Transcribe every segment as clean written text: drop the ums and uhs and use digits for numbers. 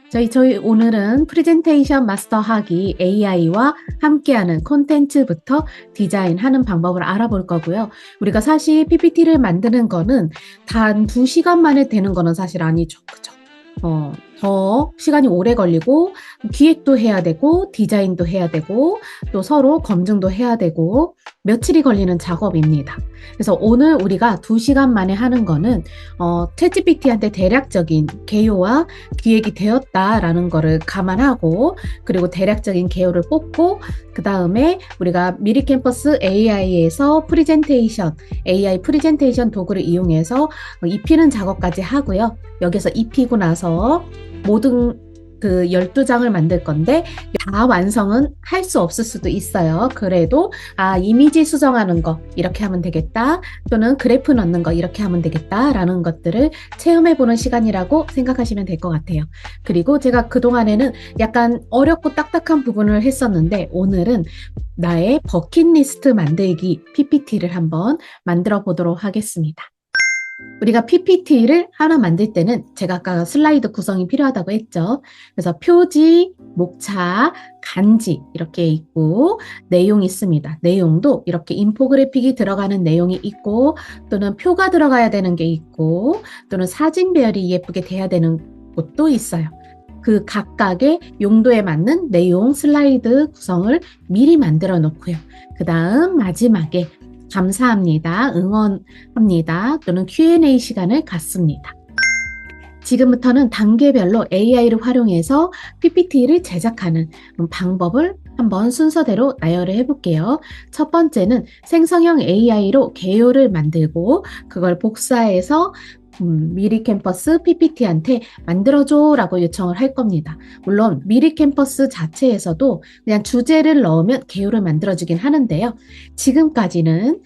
저희 오늘은 프레젠테이션 마스터하기 AI와 함께하는 콘텐츠부터 디자인하는 방법을 알아볼 거고요. 우리가 사실 PPT를 만드는 거는 단 2시간 만에 되는 거는 사실 아니죠. 그죠? 더 시간이 오래 걸리고 기획도 해야 되고 디자인도 해야 되고 또 서로 검증도 해야 되고 며칠이 걸리는 작업입니다. 그래서 오늘 우리가 2시간 만에 하는 거는 챗GPT한테 대략적인 개요와 기획이 되었다라는 거를 감안하고 그리고 대략적인 개요를 뽑고 그 다음에 우리가 미리캠퍼스 AI에서 AI 프레젠테이션 도구를 이용해서 입히는 작업까지 하고요. 여기서 입히고 나서 모든 그 12장을 만들 건데 다 완성은 할 수 없을 수도 있어요. 그래도 이미지 수정하는 거 이렇게 하면 되겠다 또는 그래프 넣는 거 이렇게 하면 되겠다 라는 것들을 체험해보는 시간이라고 생각하시면 될 것 같아요. 그리고 제가 그동안에는 약간 어렵고 딱딱한 부분을 했었는데 오늘은 나의 버킷리스트 만들기 PPT를 한번 만들어 보도록 하겠습니다. 우리가 PPT를 하나 만들 때는 제가 아까 슬라이드 구성이 필요하다고 했죠. 그래서 표지, 목차, 간지 이렇게 있고 내용이 있습니다. 내용도 이렇게 인포그래픽이 들어가는 내용이 있고 또는 표가 들어가야 되는 게 있고 또는 사진 배열이 예쁘게 돼야 되는 것도 있어요. 그 각각의 용도에 맞는 내용 슬라이드 구성을 미리 만들어 놓고요. 그 다음 마지막에 감사합니다, 응원합니다 또는 Q&A 시간을 갖습니다. 지금부터는 단계별로 AI를 활용해서 PPT를 제작하는 방법을 한번 순서대로 나열을 해볼게요. 첫 번째는 생성형 AI로 개요를 만들고 그걸 복사해서 미리 캠퍼스 PPT한테 만들어줘 라고 요청을 할 겁니다. 물론 미리 캠퍼스 자체에서도 그냥 주제를 넣으면 개요를 만들어주긴 하는데요. 지금까지는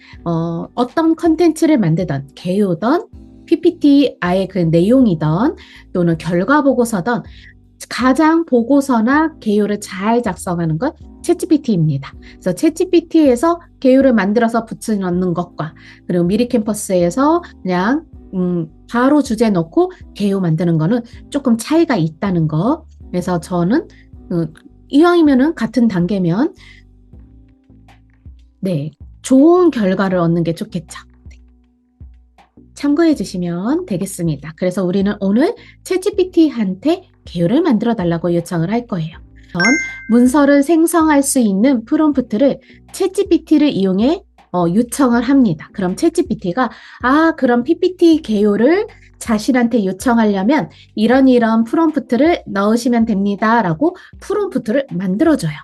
어떤 컨텐츠를 만들던 개요던 PPT 아예 그 내용이던 또는 결과 보고서던 가장 보고서나 개요를 잘 작성하는 건 챗GPT입니다. 그래서 챗GPT에서 개요를 만들어서 붙여넣는 것과 그리고 미리 캠퍼스에서 그냥 바로 주제 넣고 개요 만드는 거는 조금 차이가 있다는 거. 그래서 저는 이왕이면은 같은 단계면 네, 좋은 결과를 얻는 게 좋겠죠. 참고해 주시면 되겠습니다. 그래서 우리는 오늘 챗GPT한테 개요를 만들어 달라고 요청을 할 거예요. 문서를 생성할 수 있는 프롬프트를 챗GPT를 이용해 요청을 합니다. 그럼 챗GPT가 그럼 PPT 개요를 자신한테 요청하려면 이런 프롬프트를 넣으시면 됩니다 라고 프롬프트를 만들어줘요.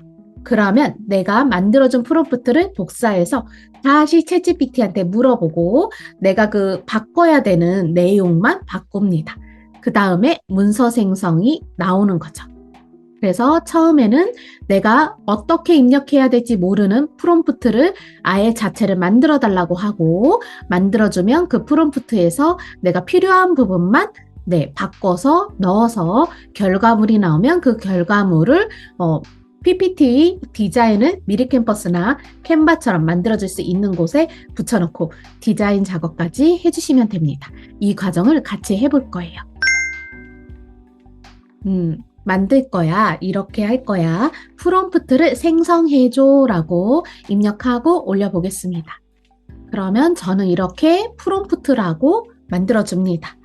그러면 내가 만들어준 프롬프트를 복사해서 다시 챗GPT한테 물어보고 내가 그 바꿔야 되는 내용만 바꿉니다. 그 다음에 문서 생성이 나오는 거죠. 그래서 처음에는 내가 어떻게 입력해야 될지 모르는 프롬프트를 아예 자체를 만들어 달라고 하고 만들어주면 그 프롬프트에서 내가 필요한 부분만 바꿔서 넣어서 결과물이 나오면 그 결과물을 PPT 디자인을 미리 캠퍼스나 캔바처럼 만들어줄 수 있는 곳에 붙여놓고 디자인 작업까지 해주시면 됩니다. 이 과정을 같이 해볼 거예요. 만들 거야, 이렇게 할 거야, 프롬프트를 생성해줘 라고 입력하고 올려보겠습니다. 그러면 저는 이렇게 프롬프트라고 만들어줍니다.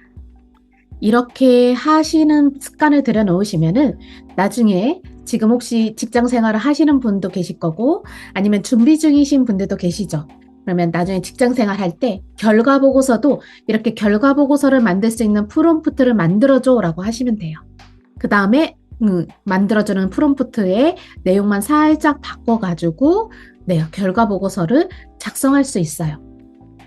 이렇게 하시는 습관을 들여놓으시면은 나중에 지금 혹시 직장 생활을 하시는 분도 계실 거고 아니면 준비 중이신 분들도 계시죠. 그러면 나중에 직장 생활 할 때 결과 보고서도 이렇게 결과 보고서를 만들 수 있는 프롬프트를 만들어줘 라고 하시면 돼요. 그 다음에 만들어주는 프롬프트의 내용만 살짝 바꿔가지고 결과 보고서를 작성할 수 있어요.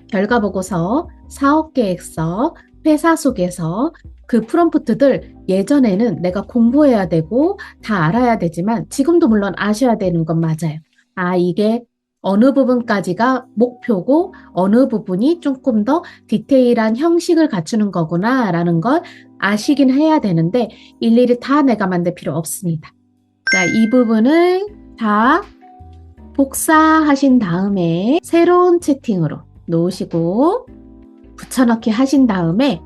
결과 보고서, 사업계획서, 회사 속에서 그 프롬프트들 예전에는 내가 공부해야 되고 다 알아야 되지만 지금도 물론 아셔야 되는 건 맞아요. 이게 어느 부분까지가 목표고 어느 부분이 조금 더 디테일한 형식을 갖추는 거구나 라는 걸 아시긴 해야 되는데 일일이 다 내가 만들 필요 없습니다. 자, 이 부분을 다 복사하신 다음에 새로운 채팅으로 놓으시고 붙여넣기 하신 다음에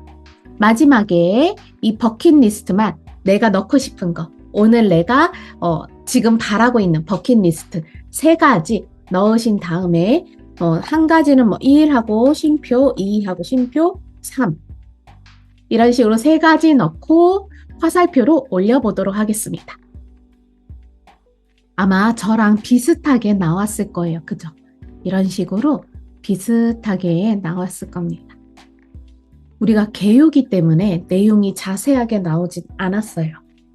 마지막에 이 버킷리스트만 내가 넣고 싶은 거, 오늘 내가 지금 바라고 있는 버킷리스트 3가지 넣으신 다음에 한 가지는 뭐 1하고 쉼표, 2하고 쉼표, 3 이런 식으로 3가지 넣고 화살표로 올려보도록 하겠습니다. 아마 저랑 비슷하게 나왔을 거예요. 그죠? 이런 식으로 비슷하게 나왔을 겁니다. 우리가 개요기 때문에 내용이 자세하게 나오진 않았어요.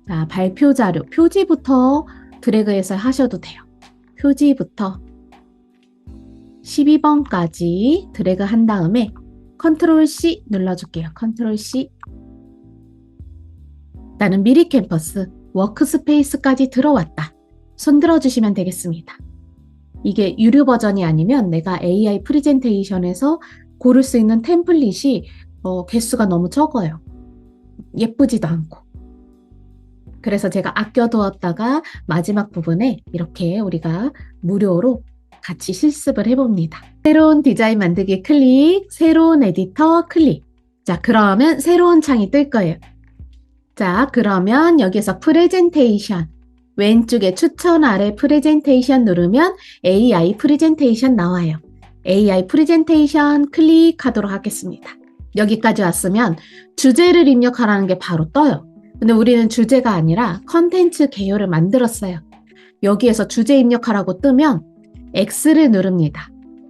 자, 발표 자료, 표지부터 드래그해서 하셔도 돼요. 표지부터 12번까지 드래그 한 다음에 컨트롤 C 눌러줄게요. 컨트롤 C. 나는 미리 캠퍼스 워크스페이스까지 들어왔다. 손 들어주시면 되겠습니다. 이게 유료 버전이 아니면 내가 AI 프레젠테이션에서 고를 수 있는 템플릿이 개수가 너무 적어요. 예쁘지도 않고. 그래서 제가 아껴두었다가 마지막 부분에 이렇게 우리가 무료로 같이 실습을 해봅니다. 새로운 디자인 만들기 클릭, 새로운 에디터 클릭. 자, 그러면 새로운 창이 뜰 거예요. 자, 그러면 여기서 프레젠테이션, 왼쪽에 추천 아래 프레젠테이션 누르면 AI 프레젠테이션 나와요. AI 프레젠테이션 클릭하도록 하겠습니다. 여기까지 왔으면 주제를 입력하라는 게 바로 떠요. 근데 우리는 주제가 아니라 컨텐츠 개요를 만들었어요. 여기에서 주제 입력하라고 뜨면 X를 누릅니다.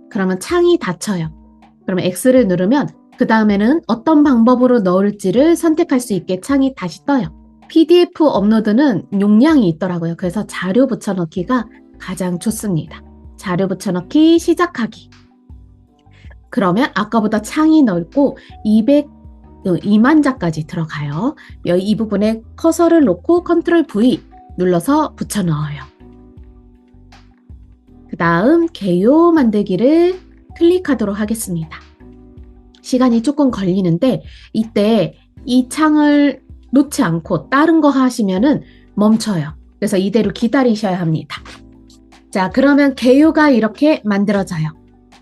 그러면 창이 닫혀요. 그러면 X를 누르면 그 다음에는 어떤 방법으로 넣을지를 선택할 수 있게 창이 다시 떠요. PDF 업로드는 용량이 있더라고요. 그래서 자료 붙여넣기가 가장 좋습니다. 자료 붙여넣기 시작하기. 그러면 아까보다 창이 넓고 200만 자까지 들어가요. 이 부분에 커서를 놓고 컨트롤 V 눌러서 붙여 넣어요. 그 다음 개요 만들기를 클릭하도록 하겠습니다. 시간이 조금 걸리는데 이때 이 창을 놓지 않고 다른 거 하시면은 멈춰요. 그래서 이대로 기다리셔야 합니다. 자, 그러면 개요가 이렇게 만들어져요.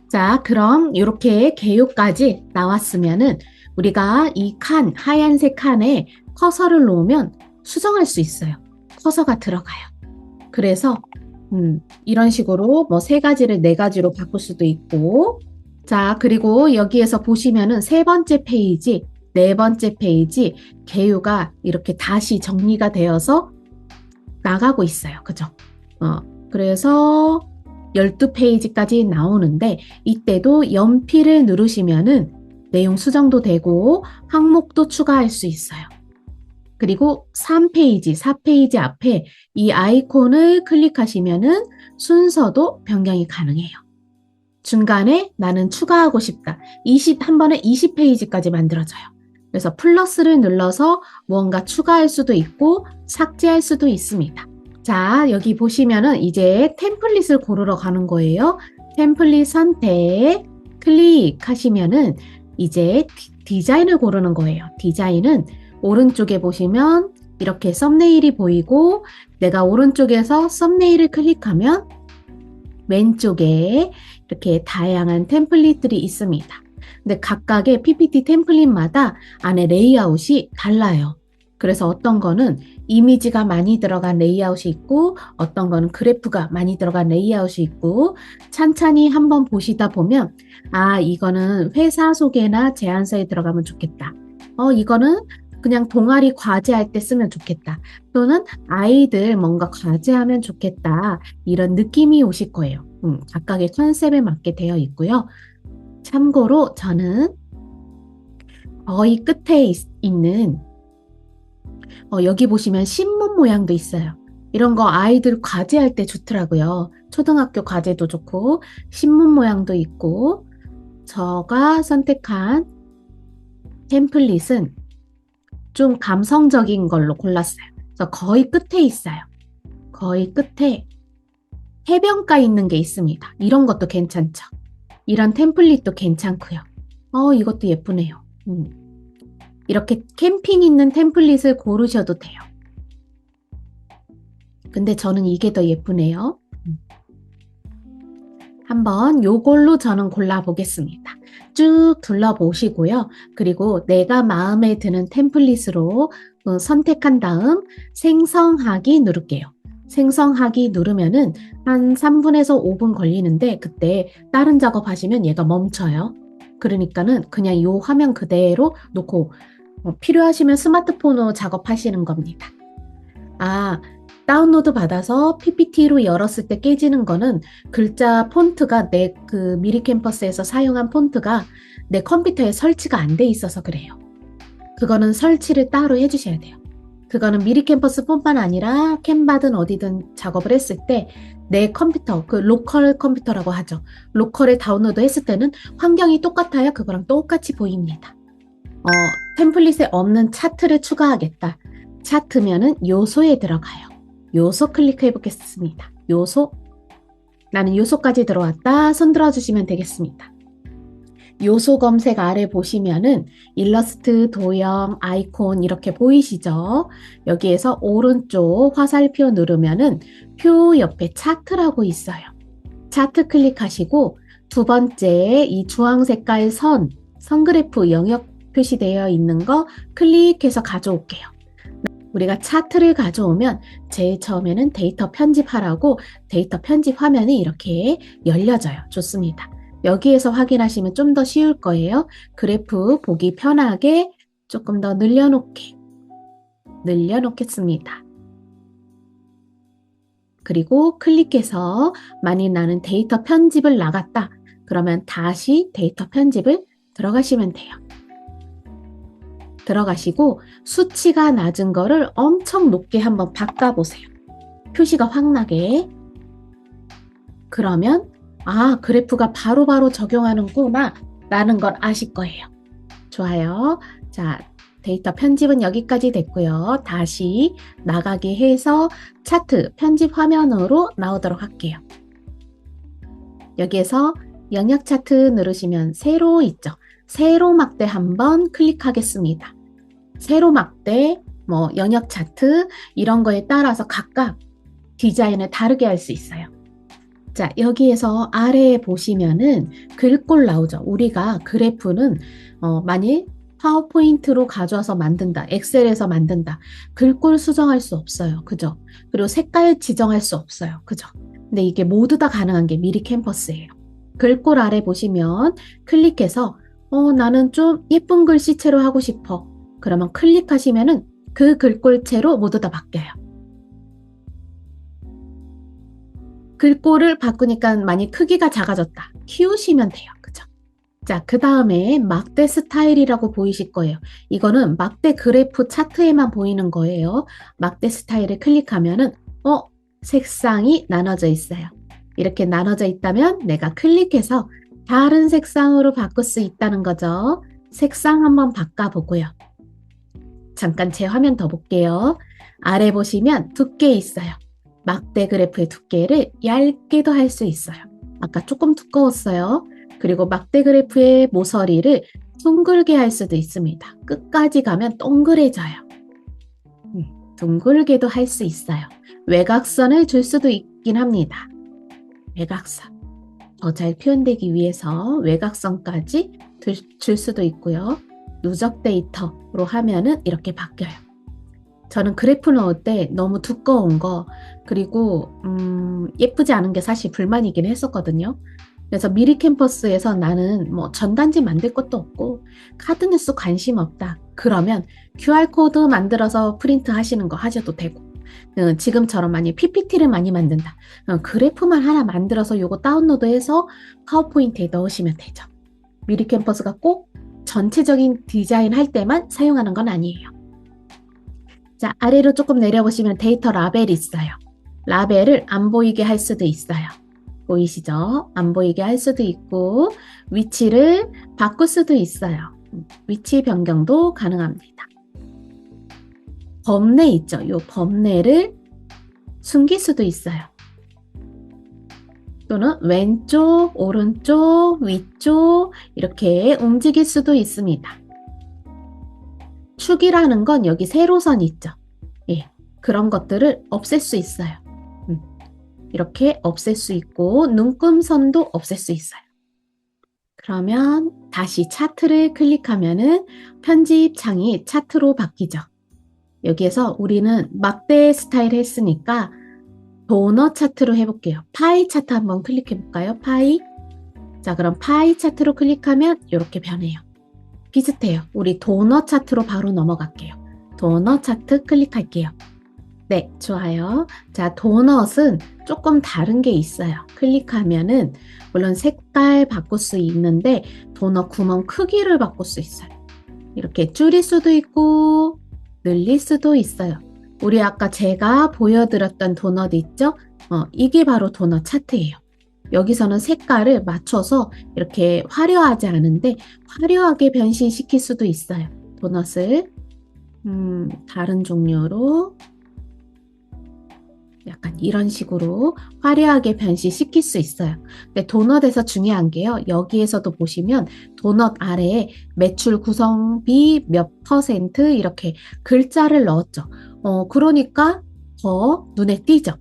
자, 그럼 이렇게 개요까지 나왔으면은 우리가 이 칸, 하얀색 칸에 커서를 놓으면 수정할 수 있어요. 커서가 들어가요. 그래서 이런 식으로 뭐 3가지를 4가지로 바꿀 수도 있고, 자, 그리고 여기에서 보시면은 3번째 페이지, 4번째 페이지 개요가 이렇게 다시 정리가 되어서 나가고 있어요. 그죠? 그래서 12페이지까지 나오는데 이때도 연필을 누르시면은 내용 수정도 되고 항목도 추가할 수 있어요. 그리고 3페이지, 4페이지 앞에 이 아이콘을 클릭하시면은 순서도 변경이 가능해요. 중간에 나는 추가하고 싶다. 한 번에 20페이지까지 만들어져요. 그래서 플러스를 눌러서 무언가 추가할 수도 있고 삭제할 수도 있습니다. 자, 여기 보시면은 이제 템플릿을 고르러 가는 거예요. 템플릿 선택 클릭하시면은 이제 디자인을 고르는 거예요. 디자인은 오른쪽에 보시면 이렇게 썸네일이 보이고 내가 오른쪽에서 썸네일을 클릭하면 왼쪽에 이렇게 다양한 템플릿들이 있습니다. 근데 각각의 PPT 템플릿마다 안에 레이아웃이 달라요. 그래서 어떤 거는 이미지가 많이 들어간 레이아웃이 있고 어떤 거는 그래프가 많이 들어간 레이아웃이 있고 찬찬히 한번 보시다 보면 이거는 회사 소개나 제안서에 들어가면 좋겠다. 이거는 그냥 동아리 과제할 때 쓰면 좋겠다. 또는 아이들 뭔가 과제하면 좋겠다. 이런 느낌이 오실 거예요. 각각의 컨셉에 맞게 되어 있고요. 참고로 저는 거의 끝에 있는 여기 보시면 신문 모양도 있어요. 이런 거 아이들 과제할 때 좋더라고요. 초등학교 과제도 좋고 신문 모양도 있고 제가 선택한 템플릿은 좀 감성적인 걸로 골랐어요. 그래서 거의 끝에 있어요. 거의 끝에 해변가 있는 게 있습니다. 이런 것도 괜찮죠. 이런 템플릿도 괜찮고요. 이것도 예쁘네요. 이렇게 캠핑 있는 템플릿을 고르셔도 돼요. 근데 저는 이게 더 예쁘네요. 한번 요걸로 저는 골라보겠습니다. 쭉 둘러보시고요. 그리고 내가 마음에 드는 템플릿으로 선택한 다음 생성하기 누를게요. 생성하기 누르면은 한 3분에서 5분 걸리는데 그때 다른 작업하시면 얘가 멈춰요. 그러니까는 그냥 이 화면 그대로 놓고 필요하시면 스마트폰으로 작업하시는 겁니다. 아, 다운로드 받아서 PPT로 열었을 때 깨지는 거는 글자 폰트가 내 그 미리 캠퍼스에서 사용한 폰트가 내 컴퓨터에 설치가 안 돼 있어서 그래요. 그거는 설치를 따로 해주셔야 돼요. 그거는 미리 캠퍼스뿐만 아니라 캔바든 어디든 작업을 했을 때 내 컴퓨터, 그 로컬 컴퓨터라고 하죠. 로컬에 다운로드 했을 때는 환경이 똑같아야 그거랑 똑같이 보입니다. 템플릿에 없는 차트를 추가하겠다. 차트면은 요소에 들어가요. 요소 클릭해 보겠습니다. 요소. 나는 요소까지 들어왔다. 손 들어주시면 되겠습니다. 요소 검색 아래 보시면은 일러스트, 도형, 아이콘 이렇게 보이시죠? 여기에서 오른쪽 화살표 누르면은 표 옆에 차트라고 있어요. 차트 클릭하시고 두 번째 이 주황 색깔 선 그래프 영역 표시되어 있는 거 클릭해서 가져올게요. 우리가 차트를 가져오면 제일 처음에는 데이터 편집하라고 데이터 편집 화면이 이렇게 열려져요. 좋습니다. 여기에서 확인하시면 좀 더 쉬울 거예요. 그래프 보기 편하게 조금 더 늘려놓겠습니다. 그리고 클릭해서 만일 나는 데이터 편집을 나갔다. 그러면 다시 데이터 편집을 들어가시면 돼요. 들어가시고 수치가 낮은 거를 엄청 높게 한번 바꿔보세요. 표시가 확 나게. 그러면 그래프가 바로바로 적용하는구나 라는 걸 아실 거예요. 좋아요. 자, 데이터 편집은 여기까지 됐고요. 다시 나가게 해서 차트 편집 화면으로 나오도록 할게요. 여기에서 영역 차트 누르시면 세로 있죠. 세로 막대 한번 클릭하겠습니다. 세로 막대, 영역 차트 이런 거에 따라서 각각 디자인을 다르게 할 수 있어요. 자, 여기에서 아래에 보시면은 글꼴 나오죠. 우리가 그래프는 만일 파워포인트로 가져와서 만든다, 엑셀에서 만든다, 글꼴 수정할 수 없어요. 그죠? 그리고 색깔 지정할 수 없어요. 그죠? 근데 이게 모두 다 가능한 게 미리 캠퍼스예요. 글꼴 아래 보시면 클릭해서 나는 좀 예쁜 글씨체로 하고 싶어. 그러면 클릭하시면은 그 글꼴체로 모두 다 바뀌어요. 글꼴을 바꾸니까 많이 크기가 작아졌다. 키우시면 돼요. 그죠? 자, 그 다음에 막대 스타일이라고 보이실 거예요. 이거는 막대 그래프 차트에만 보이는 거예요. 막대 스타일을 클릭하면은 색상이 나눠져 있어요. 이렇게 나눠져 있다면 내가 클릭해서 다른 색상으로 바꿀 수 있다는 거죠. 색상 한번 바꿔보고요. 잠깐 제 화면 더 볼게요. 아래 보시면 두께 있어요. 막대 그래프의 두께를 얇게도 할 수 있어요. 아까 조금 두꺼웠어요. 그리고 막대 그래프의 모서리를 둥글게 할 수도 있습니다. 끝까지 가면 동그래져요. 둥글게도 할 수 있어요. 외곽선을 줄 수도 있긴 합니다. 외곽선. 더 잘 표현되기 위해서 외곽선까지 줄 수도 있고요. 누적 데이터로 하면은 이렇게 바뀌어요. 저는 그래프 넣을 때 너무 두꺼운 거 그리고 예쁘지 않은 게 사실 불만이긴 했었거든요. 그래서 미리 캠퍼스에서 나는 전단지 만들 것도 없고 카드 뉴스 관심 없다. 그러면 QR코드 만들어서 프린트 하시는 거 하셔도 되고 지금처럼 만약 PPT를 많이 만든다. 그래프만 하나 만들어서 요거 다운로드해서 파워포인트에 넣으시면 되죠. 미리 캠퍼스가 꼭 전체적인 디자인 할 때만 사용하는 건 아니에요. 자, 아래로 조금 내려보시면 데이터 라벨이 있어요. 라벨을 안 보이게 할 수도 있어요. 보이시죠? 안 보이게 할 수도 있고 위치를 바꿀 수도 있어요. 위치 변경도 가능합니다. 범례 있죠? 이 범례를 숨길 수도 있어요. 또는 왼쪽, 오른쪽, 위쪽 이렇게 움직일 수도 있습니다. 축이라는 건 여기 세로선 있죠? 예, 그런 것들을 없앨 수 있어요. 이렇게 없앨 수 있고 눈금선도 없앨 수 있어요. 그러면 다시 차트를 클릭하면은 편집 창이 차트로 바뀌죠. 여기에서 우리는 막대 스타일 했으니까 도넛 차트로 해볼게요. 파이 차트 한번 클릭해 볼까요? 파이. 자, 그럼 파이 차트로 클릭하면 이렇게 변해요. 비슷해요. 우리 도넛 차트로 바로 넘어갈게요. 도넛 차트 클릭할게요. 네, 좋아요. 자, 도넛은 조금 다른 게 있어요. 클릭하면은 물론 색깔 바꿀 수 있는데 도넛 구멍 크기를 바꿀 수 있어요. 이렇게 줄일 수도 있고 늘릴 수도 있어요. 우리 아까 제가 보여드렸던 도넛 있죠? 이게 바로 도넛 차트예요. 여기서는 색깔을 맞춰서 이렇게 화려하지 않은데 화려하게 변신시킬 수도 있어요. 도넛을 다른 종류로 약간 이런 식으로 화려하게 변신시킬 수 있어요. 근데 도넛에서 중요한 게요. 여기에서도 보시면 도넛 아래에 매출 구성비 몇 퍼센트 이렇게 글자를 넣었죠. 그러니까 더 눈에 띄죠.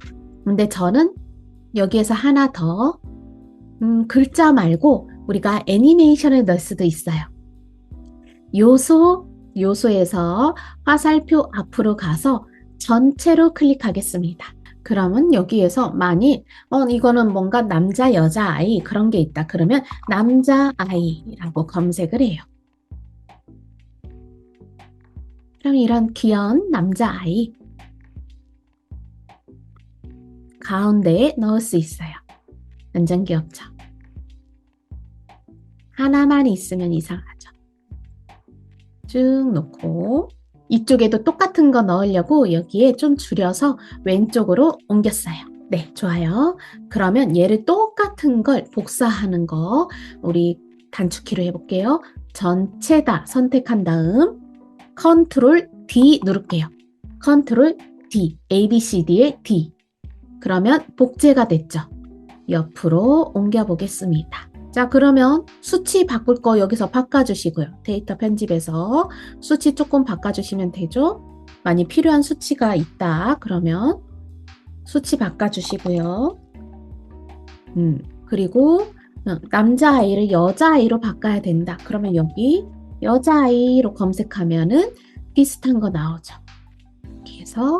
근데 저는 여기에서 하나 더 글자 말고 우리가 애니메이션을 넣을 수도 있어요. 요소에서 화살표 앞으로 가서 전체로 클릭하겠습니다. 그러면 여기에서 만일 이거는 뭔가 남자 여자 아이 그런 게 있다 그러면 남자 아이라고 검색을 해요. 그럼 이런 귀여운 남자 아이 가운데에 넣을 수 있어요. 완전 귀엽죠? 하나만 있으면 이상하죠. 쭉 놓고 이쪽에도 똑같은 거 넣으려고 여기에 좀 줄여서 왼쪽으로 옮겼어요. 네, 좋아요. 그러면 얘를 똑같은 걸 복사하는 거 우리 단축키로 해볼게요. 전체 다 선택한 다음 컨트롤 D 누를게요. 컨트롤 D, ABCD의 D. 그러면 복제가 됐죠. 옆으로 옮겨보겠습니다. 자, 그러면 수치 바꿀 거 여기서 바꿔주시고요. 데이터 편집에서 수치 조금 바꿔주시면 되죠. 많이 필요한 수치가 있다. 그러면 수치 바꿔주시고요. 그리고 남자아이를 여자아이로 바꿔야 된다. 그러면 여기 여자아이로 검색하면은 비슷한 거 나오죠. 이렇게 해서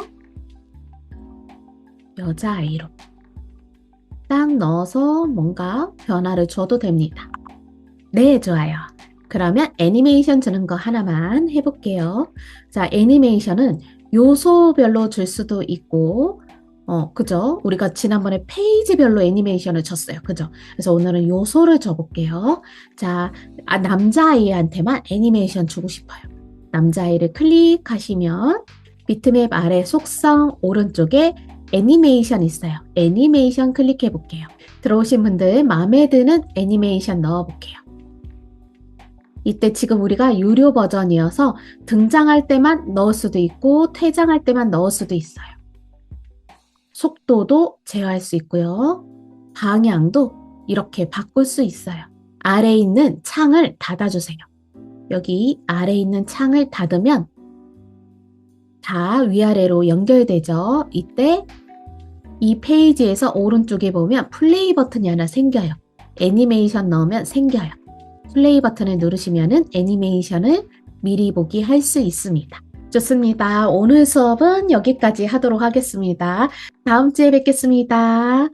여자아이로 딱 넣어서 뭔가 변화를 줘도 됩니다. 네, 좋아요. 그러면 애니메이션 주는 거 하나만 해볼게요. 자, 애니메이션은 요소별로 줄 수도 있고, 그죠? 우리가 지난번에 페이지별로 애니메이션을 줬어요. 그죠? 그래서 오늘은 요소를 줘볼게요. 자, 남자아이한테만 애니메이션 주고 싶어요. 남자아이를 클릭하시면 비트맵 아래 속성 오른쪽에 애니메이션 있어요. 애니메이션 클릭해 볼게요. 들어오신 분들 마음에 드는 애니메이션 넣어 볼게요. 이때 지금 우리가 유료 버전이어서 등장할 때만 넣을 수도 있고 퇴장할 때만 넣을 수도 있어요. 속도도 제어할 수 있고요. 방향도 이렇게 바꿀 수 있어요. 아래에 있는 창을 닫아주세요. 여기 아래에 있는 창을 닫으면 다 위아래로 연결되죠. 이때 이 페이지에서 오른쪽에 보면 플레이 버튼이 하나 생겨요. 애니메이션 넣으면 생겨요. 플레이 버튼을 누르시면 애니메이션을 미리 보기 할 수 있습니다. 좋습니다. 오늘 수업은 여기까지 하도록 하겠습니다. 다음 주에 뵙겠습니다.